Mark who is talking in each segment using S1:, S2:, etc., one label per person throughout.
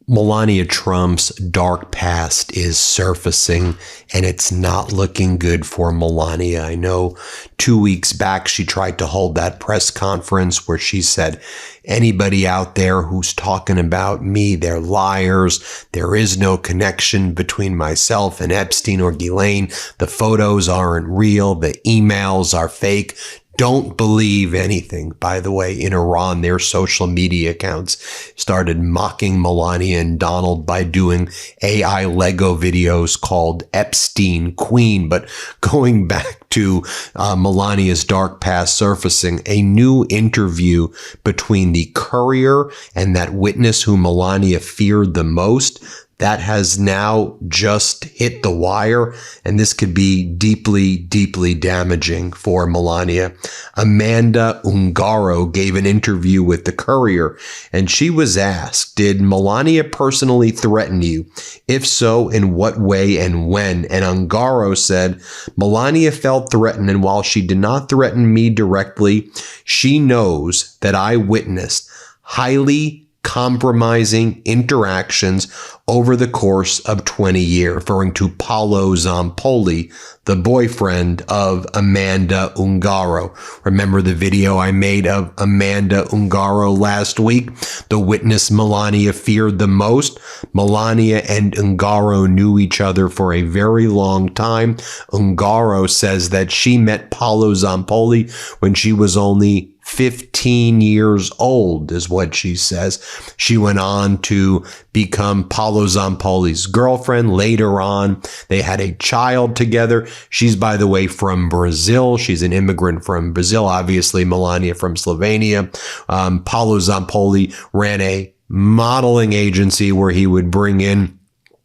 S1: Melania Trump's dark past is surfacing, and it's not looking good for Melania. I know 2 weeks back she tried to hold that press conference where she said, anybody out there who's talking about me, they're liars. There is no connection between myself and Epstein or Ghislaine. The photos aren't real. The emails are fake. Don't believe anything. By the way, in Iran, their social media accounts started mocking Melania and Donald by doing AI Lego videos called Epstein Queen. But going back to Melania's dark past surfacing, a new interview between the Courier and that witness who Melania feared the most, that has now just hit the wire, and this could be deeply, deeply damaging for Melania. Amanda Ungaro gave an interview with the Courier, and she was asked, did Melania personally threaten you? If so, in what way and when? And Ungaro said, Melania felt threatened, and while she did not threaten me directly, she knows that I witnessed highly compromising interactions over the course of 20 years, referring to Paolo Zampoli, the boyfriend of Amanda Ungaro. Remember the video I made of Amanda Ungaro last week? The witness Melania feared the most. Melania and Ungaro knew each other for a very long time. Ungaro says that she met Paolo Zampoli when she was only 15 years old, is what she says. She went on to become Paolo Zampoli's girlfriend. Later on, they had a child together. She's, by the way, from Brazil. She's an immigrant from Brazil. Obviously, Melania from Slovenia. Paolo Zampoli ran a modeling agency where he would bring in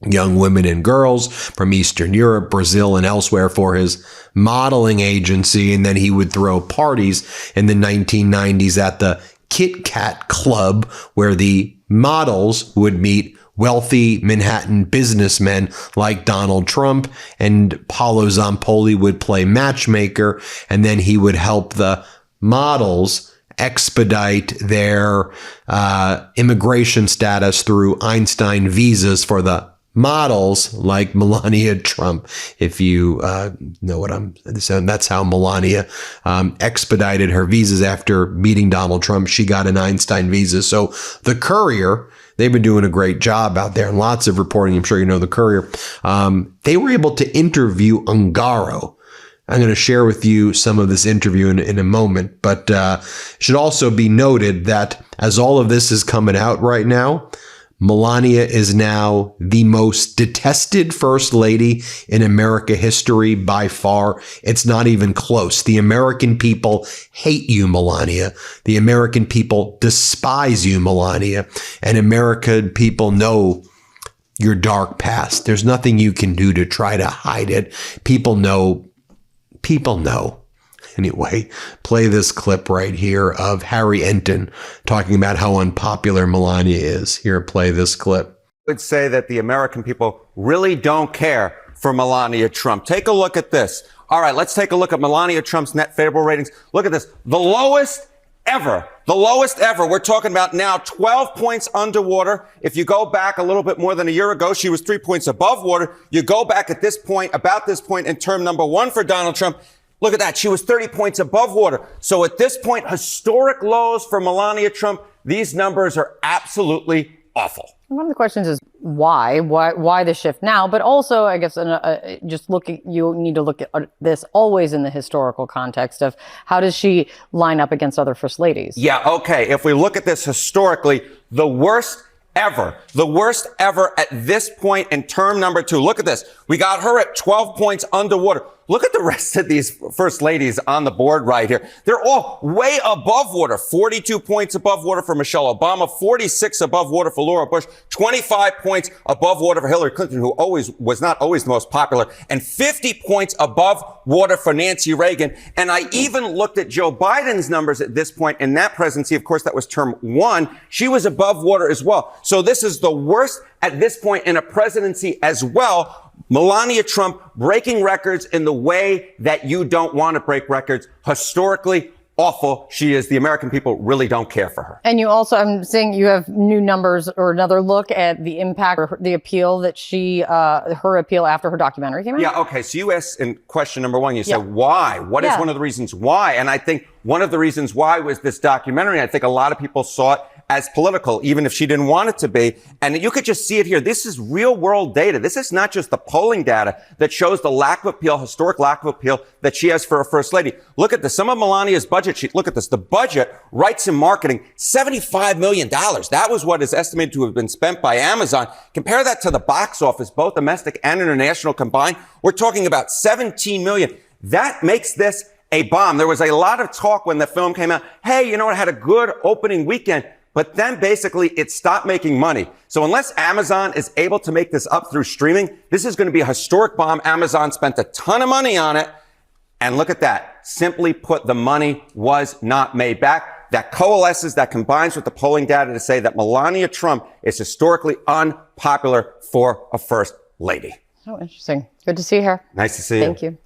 S1: young women and girls from Eastern Europe, Brazil, and elsewhere for his modeling agency. And then he would throw parties in the 1990s at the Kit Kat Club, where the models would meet wealthy Manhattan businessmen like Donald Trump, and Paolo Zampoli would play matchmaker, and then he would help the models expedite their immigration status through Einstein visas for the models like Melania Trump. If you know what I'm saying, that's how Melania expedited her visas after meeting Donald Trump. She got an Einstein visa. So the Courier, they've been doing a great job out there and lots of reporting. I'm sure you know the Courier. They were able to interview Ungaro. I'm going to share with you some of this interview in a moment, but it should also be noted that as all of this is coming out right now, Melania is now the most detested first lady in America history by far. It's not even close. The American people hate you, Melania. The American people despise you, Melania. And American people know your dark past. There's nothing you can do to try to hide it. People know. People know. Anyway, play this clip right here of Harry Enton talking about how unpopular Melania is. Here, play this clip.
S2: I would say that the American people really don't care for Melania Trump. Take a look at this. All right, let's take a look at Melania Trump's net favorable ratings. Look at this. The lowest ever. The lowest ever. We're talking about now 12 points underwater. If you go back a little bit more than a year ago, she was 3 points above water. You go back at this point, about this point in term number one for Donald Trump. Look at that. She was 30 points above water. So at this point, historic lows for Melania Trump. These numbers are absolutely awful.
S3: One of the questions is why the shift now? But also, I guess, you need to look at this always in the historical context of how does she line up against other first ladies?
S2: Yeah, okay. If we look at this historically, the worst ever at this point in term number two. Look at this. We got her at 12 points underwater. Look at the rest of these first ladies on the board right here. They're all way above water. 42 points above water for Michelle Obama, 46 above water for Laura Bush, 25 points above water for Hillary Clinton, who was not always the most popular, and 50 points above water for Nancy Reagan. And I even looked at Joe Biden's numbers at this point in that presidency. Of course, that was term one. She was above water as well. So this is the worst at this point in a presidency as well. Melania Trump breaking records in the way that you don't want to break records, historically awful she is. The American people really don't care for her.
S3: And you also, I'm saying you have new numbers or another look at the impact or the appeal that her appeal after her documentary came out.
S2: Yeah. Okay. So you asked in question number one, you said, why? What is one of the reasons why? And I think one of the reasons why was this documentary. I think a lot of people saw it as political, even if she didn't want it to be. And you could just see it here. This is real world data. This is not just the polling data that shows the lack of appeal, historic lack of appeal that she has for a first lady. Look at this. Some of Melania's budget sheet. Look at this. The budget, rights and marketing, $75 million. That was what is estimated to have been spent by Amazon. Compare that to the box office, both domestic and international combined. We're talking about $17 million. That makes this a bomb. There was a lot of talk when the film came out. Hey, you know, it had a good opening weekend. But then basically it stopped making money. So unless Amazon is able to make this up through streaming, this is going to be a historic bomb. Amazon spent a ton of money on it. And look at that. Simply put, the money was not made back. That coalesces, that combines with the polling data to say that Melania Trump is historically unpopular for a first lady.
S3: Oh, interesting. Good to see her.
S2: Nice to see you.
S3: Thank you.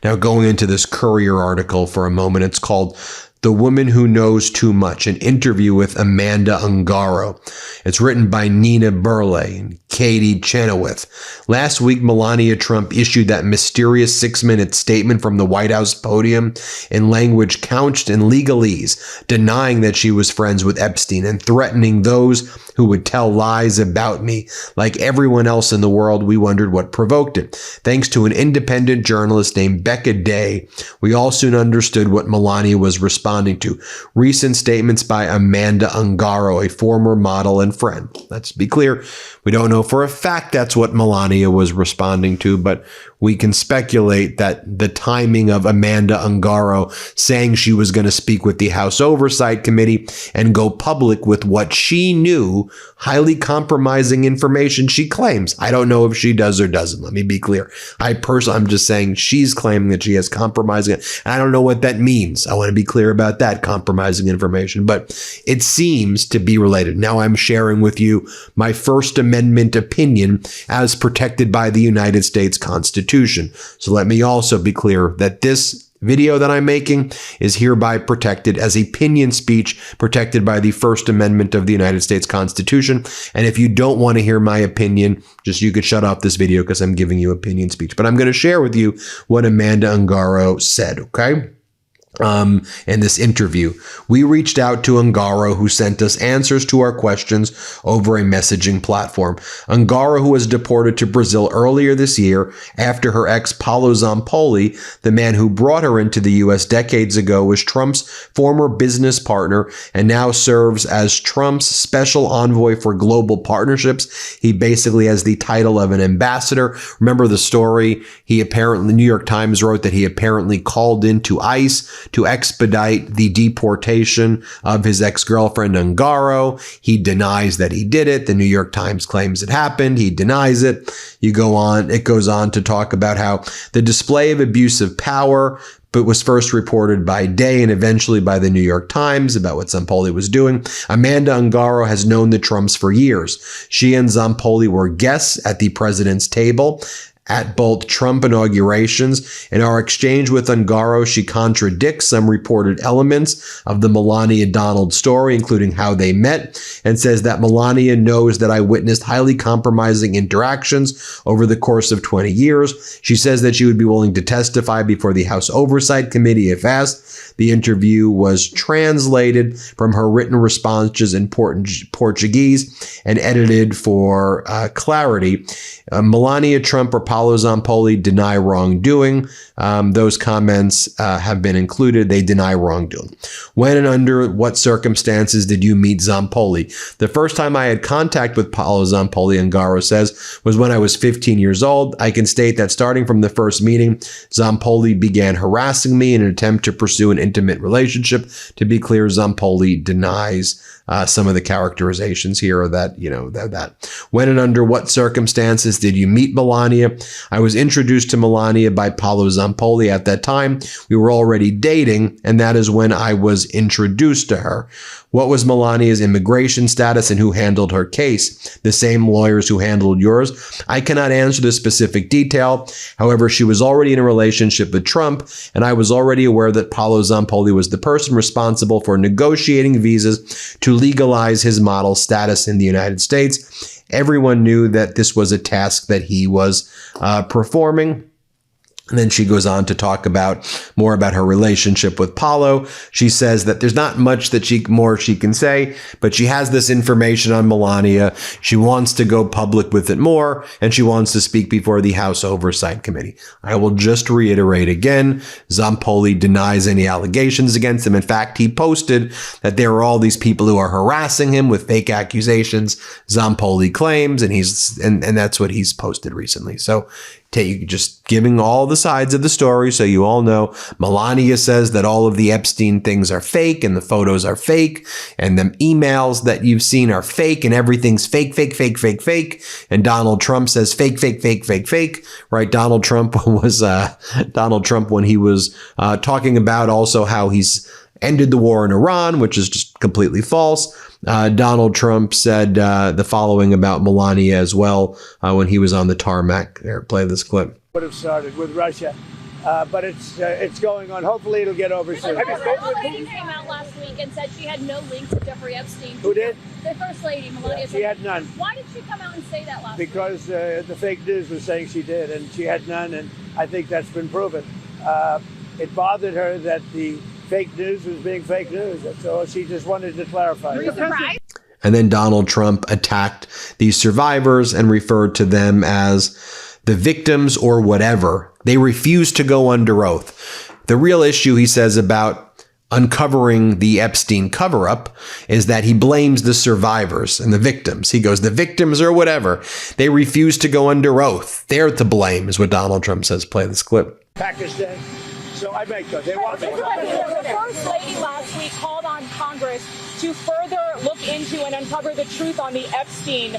S1: Now, going into this Courier article for a moment, it's called The Woman Who Knows Too Much, an interview with Amanda Ungaro. It's written by Nina Burle and Katie Chenoweth. Last week, Melania Trump issued that mysterious 6-minute statement from the White House podium in language couched in legalese, denying that she was friends with Epstein and threatening those who would tell lies about me. Like everyone else in the world, we wondered what provoked it. Thanks to an independent journalist named Becca Day, we all soon understood what Melania was responding to. Recent statements by Amanda Ungaro, a former model and friend. Let's be clear, we don't know for a fact that's what Melania was responding to, but we can speculate that the timing of Amanda Ungaro saying she was going to speak with the House Oversight Committee and go public with what she knew, highly compromising information she claims. I don't know if she does or doesn't. Let me be clear. I'm just saying she's claiming that she has compromising. And I don't know what that means. I want to be clear about that, compromising information, but it seems to be related. Now I'm sharing with you my First Amendment opinion as protected by the United States Constitution. So let me also be clear that this video that I'm making is hereby protected as opinion speech protected by the First Amendment of the United States Constitution. And if you don't want to hear my opinion, you could shut off this video because I'm giving you opinion speech. But I'm going to share with you what Amanda Ungaro said, okay? In this interview, we reached out to Ungaro, who sent us answers to our questions over a messaging platform. Ungaro, who was deported to Brazil earlier this year after her ex Paulo Zampoli, the man who brought her into the U.S. decades ago, was Trump's former business partner and now serves as Trump's special envoy for global partnerships. He basically has the title of an ambassador. Remember the story? The New York Times wrote that he apparently called into ICE to expedite the deportation of his ex-girlfriend Ungaro. He denies that he did it. The New York Times claims it happened. He denies it. It goes on to talk about how the display of abuse of power but was first reported by Day and eventually by the New York Times about what Zampoli was doing. Amanda Ungaro has known the Trumps for years. She and Zampoli were guests at the president's table at both Trump inaugurations. In our exchange with Ungaro, she contradicts some reported elements of the Melania Donald story, including how they met, and says that Melania knows that I witnessed highly compromising interactions over the course of 20 years. She says that she would be willing to testify before the House Oversight Committee if asked. The interview was translated from her written responses in Portuguese and edited for clarity. Melania Trump or Paulo Zampoli deny wrongdoing. Those comments have been included. They deny wrongdoing. When and under what circumstances did you meet Zampoli? The first time I had contact with Paulo Zampoli, Ungaro says, was when I was 15 years old. I can state that starting from the first meeting, Zampoli began harassing me in an attempt to pursue an intimate relationship. To be clear, Zampoli denies some of the characterizations here that. When and under what circumstances did you meet Melania? I was introduced to Melania by Paolo Zampoli at that time. We were already dating, and that is when I was introduced to her. What was Melania's immigration status and who handled her case? The same lawyers who handled yours? I cannot answer this specific detail. However, she was already in a relationship with Trump, and I was already aware that Paolo Zampoli was the person responsible for negotiating visas to legalize his model status in the United States. Everyone knew that this was a task that he was performing. And then she goes on to talk more about her relationship with Paolo. She says that there's not much that she can say, but she has this information on Melania. She wants to go public with it more, and she wants to speak before the House Oversight Committee. I will just reiterate again, Zampoli denies any allegations against him. In fact, he posted that there are all these people who are harassing him with fake accusations. Zampoli claims, and that's what he's posted recently. So just giving all the sides of the story so you all know. Melania says that all of the Epstein things are fake and the photos are fake and the emails that you've seen are fake and everything's fake, fake, fake, fake, fake. And Donald Trump says fake, fake, fake, fake, fake. Right? Donald Trump when he was talking about also how he's ended the war in Iran, which is just completely false. Donald Trump said the following about Melania as well when he was on the tarmac. There, play this clip.
S4: Would have started with Russia, but it's going on. Hopefully, it'll get over soon.
S5: The First Lady came out last week and said she had no links to Jeffrey Epstein.
S4: Who did?
S5: The First Lady, Melania.
S4: She had none.
S5: Why did she come out and say that last week?
S4: Because the fake news was saying she did, and she had none, and I think that's been proven. It bothered her that the fake news was being fake news, so she just wanted to clarify.
S5: Were you surprised?
S1: And then Donald Trump attacked these survivors and referred to them as the victims or whatever. They refused to go under oath. The real issue, he says, about uncovering the Epstein cover-up is that he blames the survivors and the victims. He goes, the victims or whatever, they refused to go under oath. They're to blame, is what Donald Trump says. Play this clip.
S4: Pakistan. So I make those. They want me.
S5: The First Lady last week called on Congress to further look into and uncover the truth on the Epstein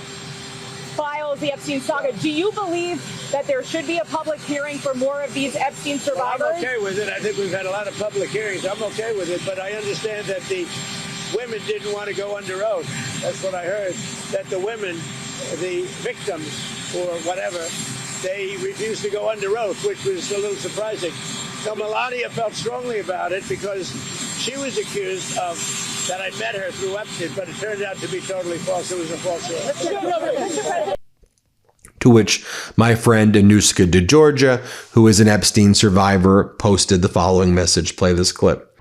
S5: files, the Epstein saga. Do you believe that there should be a public hearing for more of these Epstein survivors?
S4: Well, I'm okay with it. I think we've had a lot of public hearings. I'm okay with it, but I understand that the women didn't want to go under oath. That's what I heard, that the women, the victims or whatever, they refused to go under oath, which was a little surprising. So Melania felt strongly about it because she was accused of that I met her through Epstein, but it turned out to be totally false. It was a false story.
S1: To which my friend Anushka DeGeorgia, who is an Epstein survivor, posted the following message. Play this clip.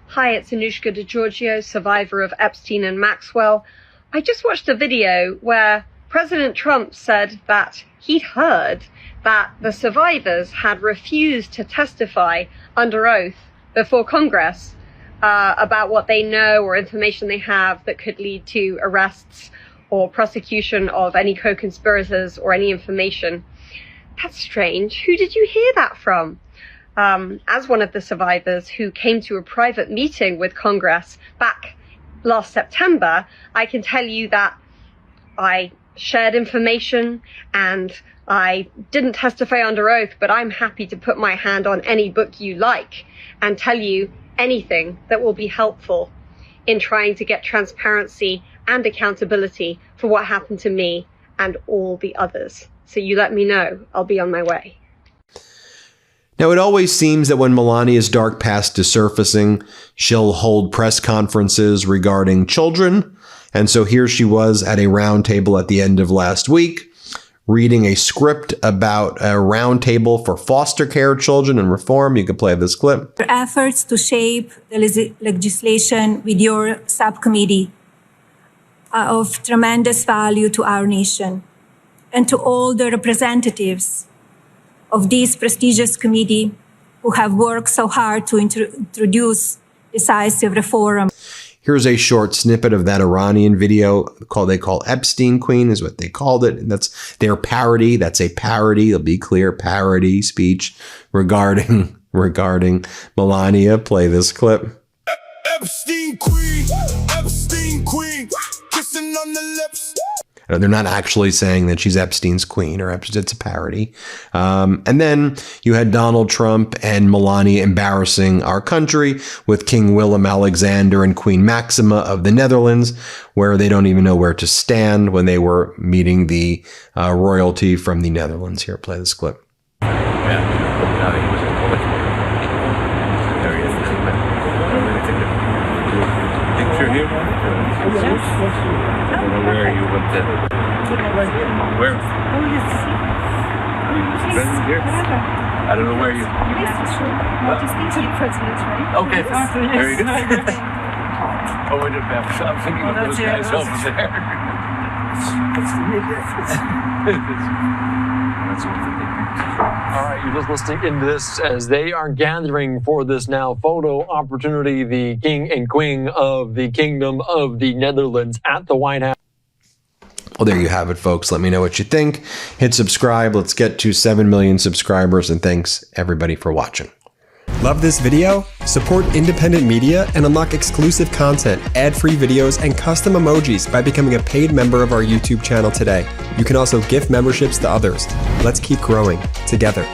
S6: Hi, it's Anushka DeGiorgio, survivor of Epstein and Maxwell. I just watched a video where President Trump said that he'd heard that the survivors had refused to testify under oath before Congress about what they know or information they have that could lead to arrests or prosecution of any co-conspirators or any information. That's strange. Who did you hear that from? As one of the survivors who came to a private meeting with Congress back last September, I can tell you that I shared information and I didn't testify under oath, but I'm happy to put my hand on any book you like and tell you anything that will be helpful in trying to get transparency and accountability for what happened to me and all the others. So you let me know. I'll be on my way.
S1: Now, it always seems that when Melania's dark past is surfacing, she'll hold press conferences regarding children. And so here she was at a roundtable at the end of last week, reading a script about a roundtable for foster care children and reform. You can play this clip.
S7: Your efforts to shape the legislation with your subcommittee are of tremendous value to our nation and to all the representatives of this prestigious committee who have worked so hard to introduce decisive reform.
S1: Here's a short snippet of that Iranian video they call Epstein Queen is what they called it. And that's their parody. That's a parody. It'll be clear, parody speech regarding Melania. Play this clip.
S8: Epstein Queen, kissing on the lips.
S1: They're not actually saying that she's Epstein's queen, or it's a parody. And then you had Donald Trump and Melania embarrassing our country with King Willem-Alexander and Queen Maxima of the Netherlands, where they don't even know where to stand when they were meeting the royalty from the Netherlands. Here, play this clip.
S8: Where you went there? Where?
S9: Oh, yes.
S8: Here? I don't know where you.
S9: To the president, right?
S8: Okay, very good. Oh, wait a minute. I'm thinking of those guys over there. That's what they think.
S10: All right, you're just listening into this as they are gathering for this now photo opportunity, the king and queen of the Kingdom of the Netherlands at the White House.
S1: Well, there you have it, folks. Let me know what you think. Hit subscribe. Let's get to 7 million subscribers. And thanks, everybody, for watching.
S11: Love this video? Support independent media and unlock exclusive content, ad-free videos, and custom emojis by becoming a paid member of our YouTube channel today. You can also gift memberships to others. Let's keep growing together.